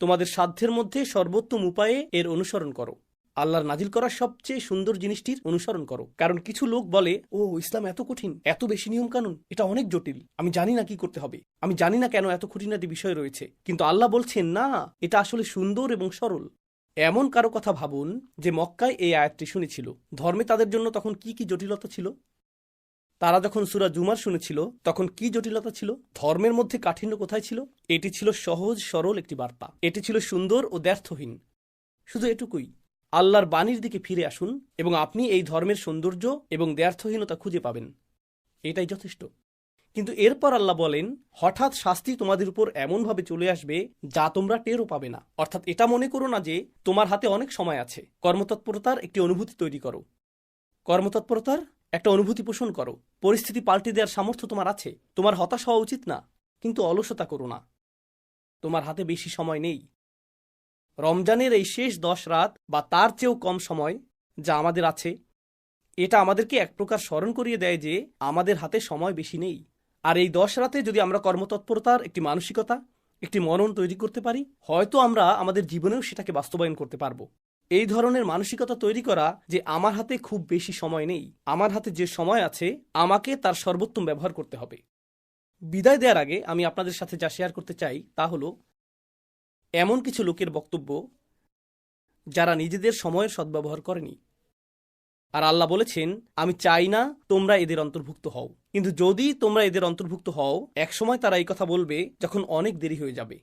তোমাদের সাধ্যের মধ্যে সর্বোত্তম উপায়ে এর অনুসরণ করো। আল্লাহর নাজিল করা সবচেয়ে সুন্দর জিনিসটির অনুসরণ করো। কারণ কিছু লোক বলে, ও ইসলাম এত কঠিন, এত বেশি নিয়ম কানুন, এটা অনেক জটিল, আমি জানি না কি করতে হবে, আমি জানি না কেন এত খুঁটিনাটি বিষয় রয়েছে। কিন্তু আল্লাহ বলছেন না, এটা আসলে সুন্দর এবং সরল। এমন কারো কথা ভাবুন যে মক্কায় এই আয়াতটি শুনেছিল। ধর্মে তাদের জন্য তখন কি কি জটিলতা ছিল? তারা যখন সূরা জুমার শুনেছিল তখন কি জটিলতা ছিল? ধর্মের মধ্যে কাঠিন্য কোথায় ছিল? এটি ছিল সহজ সরল একটি বার্তা। এটি ছিল সুন্দর ও দ্ব্যর্থহীন। শুধু এটুকুই। আল্লাহর বাণীর দিকে ফিরে আসুন এবং আপনি এই ধর্মের সৌন্দর্য এবং দ্ব্যর্থহীনতা খুঁজে পাবেন। এটাই যথেষ্ট। কিন্তু এরপর আল্লাহ বলেন, হঠাৎ শাস্তি তোমাদের উপর এমনভাবে চলে আসবে যা তোমরা টেরও পাবে না। অর্থাৎ এটা মনে করো না যে তোমার হাতে অনেক সময় আছে। কর্মতৎপরতার একটি অনুভূতি তৈরি করো। কর্মতৎপরতার একটা অনুভূতি পোষণ করো। পরিস্থিতি পাল্টে দেওয়ার সামর্থ্য তোমার আছে। তোমার হতাশ হওয়া উচিত না, কিন্তু অলসতা করো না। তোমার হাতে বেশি সময় নেই। রমজানের এই শেষ 10 রাত বা তার চেয়েও কম সময় যা আমাদের আছে, এটা আমাদেরকে এক প্রকার স্মরণ করিয়ে দেয় যে আমাদের হাতে সময় বেশি নেই। আর এই 10 রাতে যদি আমরা কর্মতৎপরতার একটি মানসিকতা, একটি মনন তৈরি করতে পারি, হয়তো আমরা আমাদের জীবনেও সেটাকে বাস্তবায়ন করতে পারবো। এই ধরনের মানসিকতা তৈরি করা যে আমার হাতে খুব বেশি সময় নেই, আমার হাতে যে সময় আছে আমাকে তার সর্বোত্তম ব্যবহার করতে হবে। বিদায় দেওয়ার আগে আমি আপনাদের সাথে যা শেয়ার করতে চাই তা হলো এমন কিছু লোকের বক্তব্য যারা নিজেদের সময়ের সদ্ব্যবহার করেনি। আর আল্লাহ বলেছেন, আমি চাই না তোমরা এদের অন্তর্ভুক্ত হও। কিন্তু যদি তোমরা এদের অন্তর্ভুক্ত হও, একসময় তারা এই কথা বলবে যখন অনেক দেরি হয়ে যাবে।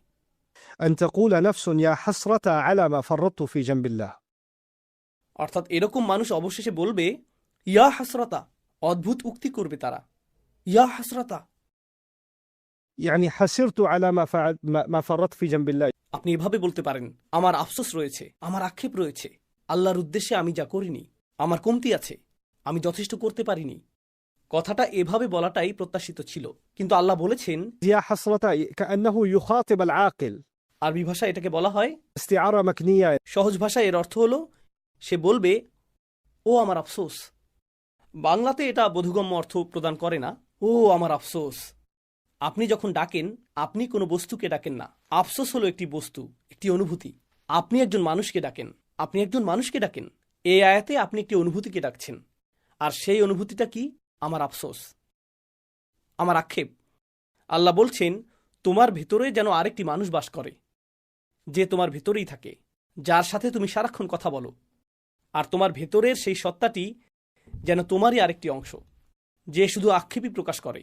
أن تقول نفس يا حسرة على ما فرطت في جنب الله. অর্থাৎ এরকম মানুষ অবশেষে বলবে, ইয়া হাসরাতা। অদ্ভুত উক্তি করবে তারা, ইয়া হাসরাতা। يعني حسرت على ما فرطت في جنب الله. আপনি এভাবে বলতে পারেন, আমার আফসোস রয়েছে, আমার আক্ষেপ রয়েছে, আল্লাহর উদ্দেশ্যে আমি যা করিনি, আমার কমতি আছে, আমি যথেষ্ট করতে পারিনি। কথাটা এভাবে বলাটাই প্রত্যাশিত ছিল, কিন্তু আল্লাহ বলেছেন, يا حسرة كأنه يخاطب العاقل. আরবি ভাষায় এটাকে বলা হয় استعارة مكنية. সহজ ভাষায় এর অর্থ হলো সে বলবে, ও আমার আফসোস। বাংলাতে এটা বোধগম্য অর্থ প্রদান করে না। ও আমার আফসোস। আপনি যখন ডাকেন, আপনি কোনো বস্তুকে ডাকেন না। আফসোস হলো একটি বস্তু, একটি অনুভূতি। আপনি একজন মানুষকে ডাকেন, আপনি একজন মানুষকে ডাকেন। এই আয়াতে আপনি একটি অনুভূতিকে ডাকছেন। আর সেই অনুভূতিটা কি? আমার আফসোস, আমার আক্ষেপ। আল্লাহ বলছেন, তোমার ভেতরে যেন আরেকটি মানুষ বাস করে, যে তোমার ভেতরেই থাকে, যার সাথে তুমি সারাক্ষণ কথা বলো। আর তোমার ভেতরের সেই সত্তাটি যেন তোমারই আরেকটি অংশ, যে শুধু আক্ষেপই প্রকাশ করে।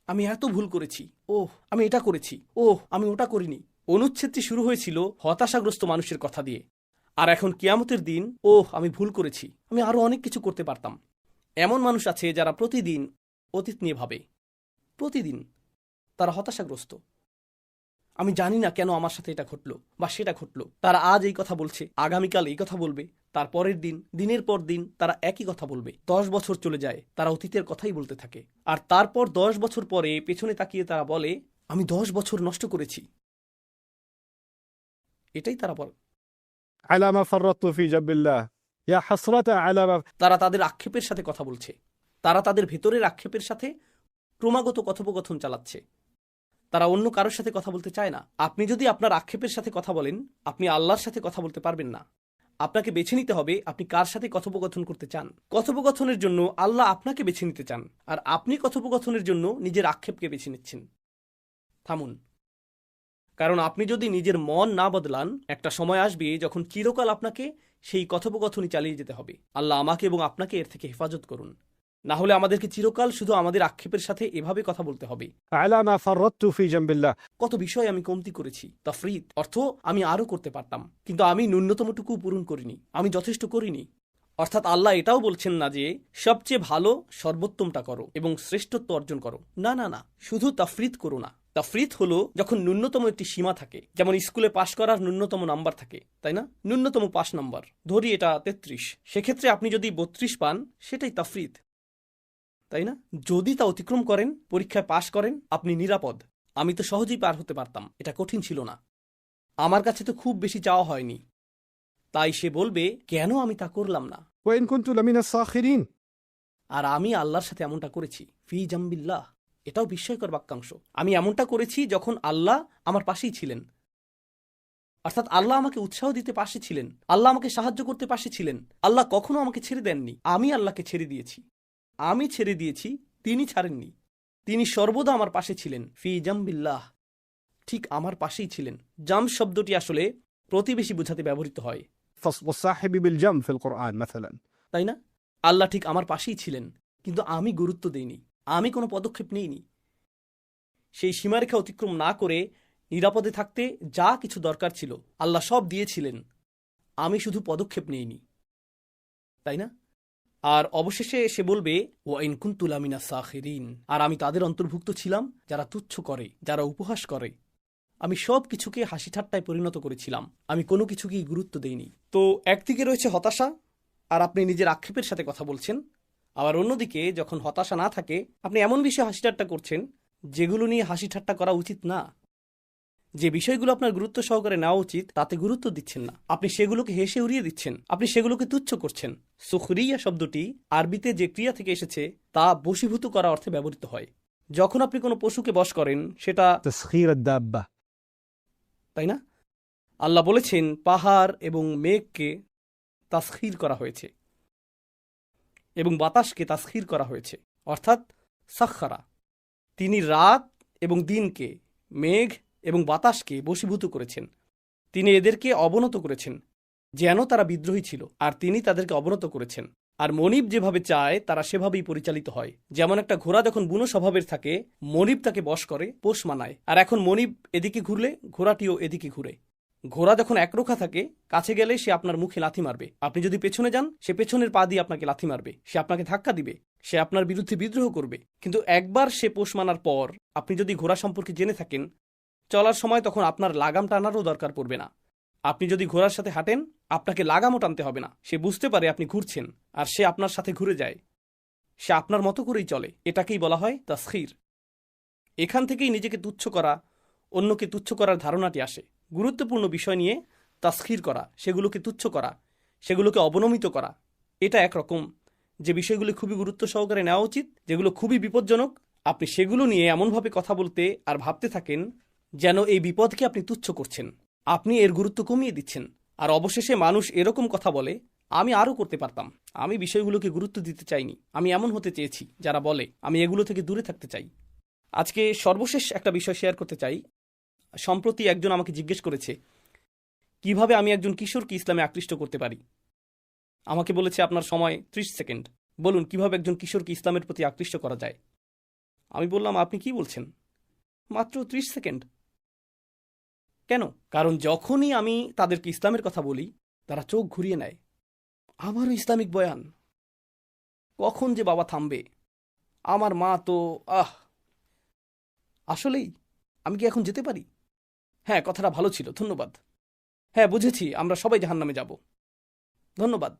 আমি এত ভুল করেছি, ওহ আমি এটা করেছি, ওহ আমি ওটা করিনি। অনুচ্ছেদটি শুরু হয়েছিল হতাশাগ্রস্ত মানুষের কথা দিয়ে, আর এখন কিয়ামতের দিন, ওহ আমি ভুল করেছি, আমি আরো অনেক কিছু করতে পারতাম। এমন মানুষ আছে যারা প্রতিদিন অতীত নিয়ে ভাবে, প্রতিদিন তারা হতাশাগ্রস্ত। আমি জানি না কেন আমার সাথে এটা ঘটলো বা সেটা ঘটলো। তারা আজ এই কথা বলছে, আগামীকাল এই কথা বলবে, তার পরের দিন, দিনের পর দিন তারা একই কথা বলবে। 10 বছর চলে যায়, তারা অতীতের কথাই বলতে থাকে। আর তারপর 10 বছর পরে পেছনে তাকিয়ে তারা বলে, আমি 10 বছর নষ্ট করেছি। এটাই তারা বলে। على ما فرطت في جنب الله يا حسرة على ما তারা তাদের আক্ষেপের সাথে কথা বলছে, তারা তাদের ভেতরের আক্ষেপের সাথে ক্রমাগত কথোপকথন চালাচ্ছে। তারা অন্য কারোর সাথে কথা বলতে চায় না। আপনি যদি আপনার আক্ষেপের সাথে কথা বলেন, আপনি আল্লাহর সাথে কথা বলতে পারবেন না। আপনাকে বেছে নিতে হবে আপনি কার সাথে কথোপকথন করতে চান। কথোপকথনের জন্য আল্লাহ আপনাকে বেছে নিতে চান, আর আপনি কথোপকথনের জন্য নিজের আক্ষেপকে বেছে নিচ্ছেন। থামুন, কারণ আপনি যদি নিজের মন না বদলান, একটা সময় আসবে যখন চিরকাল আপনাকে সেই কথোপকথনই চালিয়ে যেতে হবে। আল্লাহ আমাকে এবং আপনাকে এর থেকে হেফাজত করুন। না হলে আমাদেরকে চিরকাল শুধু আমাদের আক্ষেপের সাথে এভাবে কথা বলতে হবে। على ما فرطت في جنب الله কত বিষয় আমি কমতি করেছি। তাফরিদ অর্থ আমি আরও করতে পারতাম, কিন্তু আমি ন্যূনতমটুকু পূরণ করিনি, আমি যথেষ্ট করিনি। অর্থাৎ আল্লাহ এটাও বলছেন না যে সবচেয়ে ভালো সর্বোত্তমটা করো এবং শ্রেষ্ঠত্ব অর্জন করো। না না না, শুধু তাফরিদ করো না। তাফরিদ হলো যখন ন্যূনতম একটি সীমা থাকে, যেমন স্কুলে পাশ করার ন্যূনতম নাম্বার থাকে, তাই না? ন্যূনতম পাস নাম্বার ধরি এটা 33, সেক্ষেত্রে আপনি যদি 32 পান সেটাই তাফরিদ, তাই না? যদি তা অতিক্রম করেন, পরীক্ষায় পাশ করেন, আপনি নিরাপদ। আমি তো সহজেই পার হতে পারতাম, এটা কঠিন ছিল না, আমার কাছে তো খুব বেশি চাওয়া হয়নি। তাই সে বলবে কেন আমি তা করলাম না। وإن كنت لمن الساخرين আর আমি আল্লাহর সাথে এমনটা করেছি ফি জাম্বিল্লাহ, এটাও বিস্ময়কর বাক্যাংশ। আমি এমনটা করেছি যখন আল্লাহ আমার পাশেই ছিলেন। অর্থাৎ আল্লাহ আমাকে উৎসাহ দিতে পাশে ছিলেন, আল্লাহ আমাকে সাহায্য করতে পাশে ছিলেন। আল্লাহ কখনো আমাকে ছেড়ে দেননি, আমি আল্লাহকে ছেড়ে দিয়েছি। আমি ছেড়ে দিয়েছি, তিনি ছাড়েননি। তিনি সর্বদা আমার পাশে ছিলেন। ফি জাম্বিল্লাহ, ঠিক আমার পাশেই ছিলেন। জাম শব্দটি আসলে প্রতিবেশী বোঝাতে ব্যবহৃত হয়, والصاحب بالجنب في القرآن مثلا তাই না? আল্লাহ ঠিক আমার পাশেই ছিলেন, কিন্তু আমি গুরুত্ব দেইনি, আমি কোনো পদক্ষেপ নেইনি। সেই সীমারেখা অতিক্রম না করে নিরাপদে থাকতে যা কিছু দরকার ছিল আল্লাহ সব দিয়েছিলেন, আমি শুধু পদক্ষেপ নেইনি, তাই না? আর অবশেষে সে বলবে ওয়াইন কুনতু লামিনা সাখিরিন, আর আমি তাদের অন্তর্ভুক্ত ছিলাম যারা তুচ্ছ করে, যারা উপহাস করে। আমি সব কিছুকে হাসি ঠাট্টায় পরিণত করেছিলাম, আমি কোনো কিছুকেই গুরুত্ব দেইনি। তো একদিকে রয়েছে হতাশা, আর আপনি নিজের আক্ষেপের সাথে কথা বলছেন। আবার অন্যদিকে যখন হতাশা না থাকে, আপনি এমন বিষয়ে হাসি ঠাট্টা করছেন যেগুলো নিয়ে হাসি ঠাট্টা করা উচিত না। যে বিষয়গুলো আপনার গুরুত্ব সহকারে নেওয়া উচিত তাতে গুরুত্ব দিচ্ছেন না, আপনি সেগুলোকে হেসে উড়িয়ে দিচ্ছেন, আপনি সেগুলোকে তুচ্ছ করছেন। সুখরিয়া শব্দটি আরবিতে যে ক্রিয়া থেকে এসেছে তা বশীভূত করা অর্থে ব্যবহৃত হয়। যখন আপনি কোনো পশুকে বশ করেন সেটা, تسخير الدابة তাই না? আল্লাহ বলেছেন পাহাড় এবং মেঘকে তাসখির করা হয়েছে এবং বাতাসকে তাসখির করা হয়েছে, অর্থাৎ সাখরা। তিনি রাত এবং দিনকে, মেঘ এবং বাতাসকে বশীভূত করেছেন। তিনি এদেরকে অবনত করেছেন যেন তারা বিদ্রোহী ছিল, আর তিনি তাদেরকে অবনত করেছেন। আর মনিব যেভাবে চায় তারা সেভাবেই পরিচালিত হয়। যেমন একটা ঘোড়া যখন বুনো স্বভাবের থাকে, মনিব তাকে বশ করে, পোষ মানায়। আর এখন মনিব এদিকে ঘুরলে ঘোড়াটিও এদিকে ঘুরে। ঘোড়া যখন একরোখা থাকে, কাছে গেলে সে আপনার মুখে লাথি মারবে, আপনি যদি পেছনে যান সে পেছনের পা দিয়ে আপনাকে লাথি মারবে, সে আপনাকে ধাক্কা দিবে, সে আপনার বিরুদ্ধে বিদ্রোহ করবে। কিন্তু একবার সে পোষ মানার পর আপনি যদি ঘোড়া সম্পর্কে জেনে থাকেন, চলার সময় তখন আপনার লাগাম টানারও দরকার পড়বে না। আপনি যদি ঘোড়ার সাথে হাঁটেন, আপনাকে লাগামও টানতে হবে না। সে বুঝতে পারে আপনি ঘুরছেন, আর সে আপনার সাথে ঘুরে যায়, সে আপনার মতো করেই চলে। এটাকেই বলা হয় তাসখির। এখান থেকেই নিজেকে তুচ্ছ করা, অন্যকে তুচ্ছ করার ধারণাটি আসে। গুরুত্বপূর্ণ বিষয় নিয়ে তাসখির করা, সেগুলোকে তুচ্ছ করা, সেগুলোকে অবনমিত করা, এটা একরকম। যে বিষয়গুলি খুবই গুরুত্ব সহকারে নেওয়া উচিত, যেগুলো খুবই বিপজ্জনক, আপনি সেগুলো নিয়ে এমনভাবে কথা বলতে আর ভাবতে থাকেন যেন এই বিপদকে আপনি তুচ্ছ করছেন, আপনি এর গুরুত্ব কমিয়ে দিচ্ছেন। আর অবশেষে মানুষ এরকম কথা বলে, আমি আরও করতে পারতাম, আমি বিষয়গুলোকে গুরুত্ব দিতে চাইনি, আমি এমন হতে চেয়েছি, যারা বলে আমি এগুলো থেকে দূরে থাকতে চাই। আজকে সর্বশেষ একটা বিষয় শেয়ার করতে চাই। সম্প্রতি একজন আমাকে জিজ্ঞেস করেছে কিভাবে আমি একজন কিশোরকে ইসলামে আকৃষ্ট করতে পারি। আমাকে বলেছে আপনার সময় 30 সেকেন্ড, বলুন কিভাবে একজন কিশোরকে ইসলামের প্রতি আকৃষ্ট করা যায়। আমি বললাম আপনি কি বলছেন, মাত্র 30 সেকেন্ড? কেন? কারণ যখনই আমি তাদেরকে ইসলামের কথা বলি তারা চোখ ঘুরিয়ে নেয়। আমারও ইসলামিক বয়ান, কখন যে বাবা থামবে, আমার মা তো আসলেই আমি কি এখন যেতে পারি? হ্যাঁ, কথাটা ভালো ছিল, ধন্যবাদ। হ্যাঁ, বুঝেছি, আমরা সবাই জাহান্নামে যাব। ধন্যবাদ।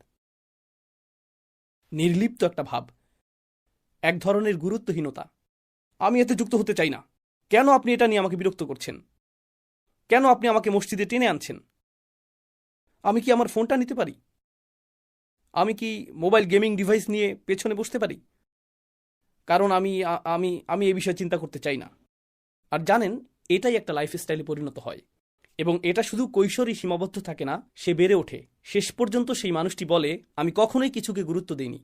নির্লিপ্ত একটা ভাব, এক ধরনের গুরুত্বহীনতা। আমি এতে যুক্ত হতে চাই না। কেন আপনি এটা নিয়ে আমাকে বিরক্ত করছেন? কেন আপনি আমাকে মসজিদে টেনে আনছেন? আমি কি আমার ফোনটা নিতে পারি? আমি কি মোবাইল গেমিং ডিভাইস নিয়ে পেছনে বসতে পারি? কারণ আমি এই বিষয়ে চিন্তা করতে চাই না। আর জানেন, এটাই একটা লাইফস্টাইলে পরিণত হয়। এবং এটা শুধু কৈশোরেই সীমাবদ্ধ থাকে না, সে বেড়ে ওঠে। শেষ পর্যন্ত সেই মানুষটি বলে, আমি কখনোই কিছুকে গুরুত্ব দিইনি।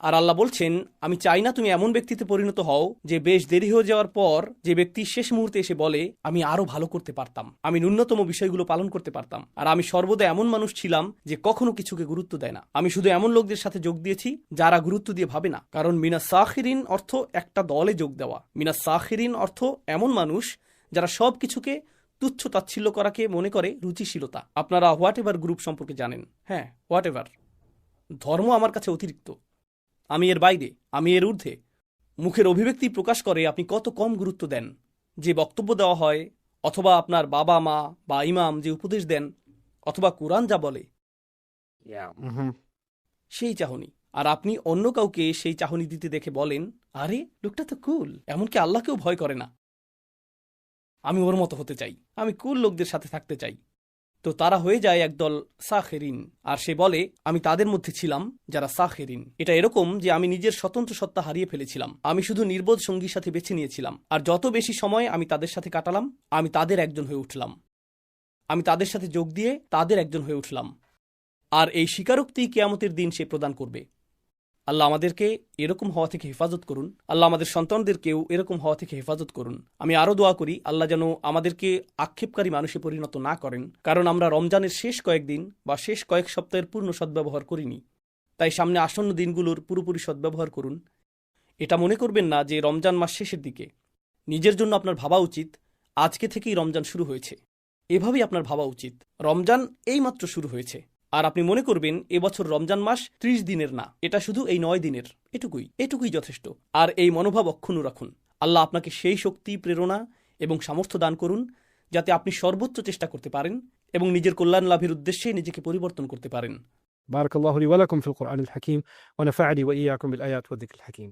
আর আল্লাহ বলছেন, আমি চাই না তুমি এমন ব্যক্তিতে পরিণত হও যে বেশ দেরি হয়ে যাওয়ার পর যে ব্যক্তি শেষ মুহূর্তে এসে বলে, আমি আরো ভালো করতে পারতাম, আমি ন্যূনতম বিষয়গুলো পালন করতে পারতাম। আর আমি সর্বদা এমন মানুষ ছিলাম যে কখনো কিছুকে গুরুত্ব দেয় না। আমি শুধু এমন লোকদের সাথে যোগ দিয়েছি যারা গুরুত্ব দিয়ে ভাবে না। কারণ মিনা সাখিরিন অর্থ একটা দলে যোগ দেওয়া। মিনা সাখিরিন অর্থ এমন মানুষ যারা সব কিছুকে তুচ্ছ তাচ্ছিল্য করাকে মনে করে রুচিশীলতা। আপনারা হোয়াট এভার গ্রুপ সম্পর্কে জানেন। হ্যাঁ, হোয়াট এভার। ধর্ম আমার কাছে অতিরিক্ত, আমি এর বাইরে, আমি এর ঊর্ধ্বে। মুখের অভিব্যক্তি প্রকাশ করে আপনি কত কম গুরুত্ব দেন। যে বক্তব্য দেওয়া হয়, অথবা আপনার বাবা মা বা ইমাম যে উপদেশ দেন, অথবা কোরআন যা বলে, সেই চাহনি। আর আপনি অন্য কাউকে সেই চাহনি দিতে দেখে বলেন, আরে লোকটা তো কুল, এমনকি আল্লাহকেও ভয় করে না। আমি ওর মতো হতে চাই, আমি কুল লোকদের সাথে থাকতে চাই। তো তারা হয়ে যায় একদল সাখেরিন। আর সে বলে, আমি তাদের মধ্যে ছিলাম যারা সাখেরিন। এটা এরকম যে আমি নিজের স্বতন্ত্র সত্তা হারিয়ে ফেলেছিলাম। আমি শুধু নির্বোধ সঙ্গীর সাথে বেছে নিয়েছিলাম। আর যত বেশি সময় আমি তাদের সাথে কাটালাম, আমি তাদের একজন হয়ে উঠলাম। আমি তাদের সাথে যোগ দিয়ে তাদের একজন হয়ে উঠলাম। আর এই স্বীকারোক্তি কিয়ামতের দিন সে প্রদান করবে। আল্লাহ আমাদেরকে এরকম হওয়া থেকে হেফাজত করুন। আল্লাহ আমাদের সন্তানদেরকেও এরকম হওয়া থেকে হেফাজত করুন। আমি আরও দোয়া করি আল্লাহ যেন আমাদেরকে আক্ষেপকারী মানুষে পরিণত না করেন, কারণ আমরা রমজানের শেষ কয়েকদিন বা শেষ কয়েক সপ্তাহের পূর্ণ সদ্ব্যবহার করিনি। তাই সামনে আসন্ন দিনগুলোর পুরোপুরি সদ্ব্যবহার করুন। এটা মনে করবেন না যে রমজান মাস শেষের দিকে। নিজের জন্য আপনার ভাবা উচিত, আজকে থেকেই রমজান শুরু হয়েছে। এভাবেই আপনার ভাবা উচিত, রমজান এইমাত্র শুরু হয়েছে। আর আপনি মনে করবেন এবছর রমজান মাস 30 দিনের না, এটা শুধু এই 9 দিনের। এটুকুই যথেষ্ট। আর এই মনোভাব অক্ষুণ্ণ রাখুন। আল্লাহ আপনাকে সেই শক্তি, প্রেরণা এবং সামর্থ্য দান করুন যাতে আপনি সর্বোচ্চ চেষ্টা করতে পারেন এবং নিজের কল্যাণ লাভের উদ্দেশ্যে নিজেকে পরিবর্তন করতে পারেন। بارك الله لي ولكم في القرآن الحكيم ونفعني وإياكم بالآيات والذكر الحكيم.